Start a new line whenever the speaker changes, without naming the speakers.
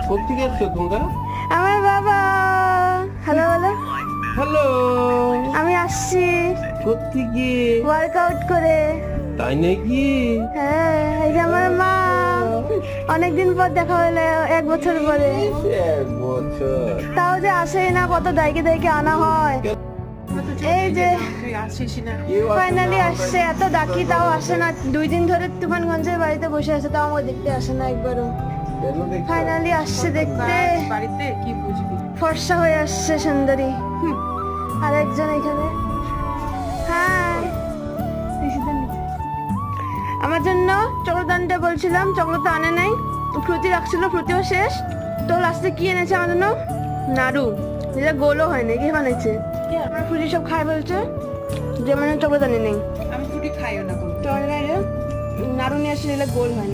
কোথেকে আসছো তোমরা?
আমার বাবা। হ্যালো বলো।
হ্যালো।
আমি আসছি
কোথেকে?
ওয়ার্কআউট করে।
তাই নাকি?
হ্যাঁ, এই যে আমার মা। অনেকদিন পর দেখা হলো, 1 বছর পরে।
1 বছর।
তাও যে আসেই না, কত দাইকে দাইকে আনা হয়। এই যে ফাইনালি আসছে, এত ডাকি তাও আসে না। 2 দিন ধরে তুফানগঞ্জের বাড়িতে বসে আছে, তাও আমাকে দেখতে আসে না একবারও।
কেন দেখছো?
ফাইনালি আসছে দেখতে।
বাড়িতে কি বুঝবি?
ফর্সা হয়ে আসছে সুন্দরী। আর একজন এখানে। হ্যাঁ, আমার জন্য চকলেট আনতে বলছিলাম, চকলেট তো আনে নাই। ফ্রুটি রাখছিল, ফ্রুটিও শেষ। তো লাস্টে কি এনেছে আমার জন্য? নাড়ু, যেটা গোলও হয় না। কি বানাইছে? আমার ফ্রুটি সব খাই বলছে, যে মানে চকলেট আনে নেই।
আমি ছুটি খাইও না কোনো।
তো নাড়ু নিয়ে আসলে গোল হয় না।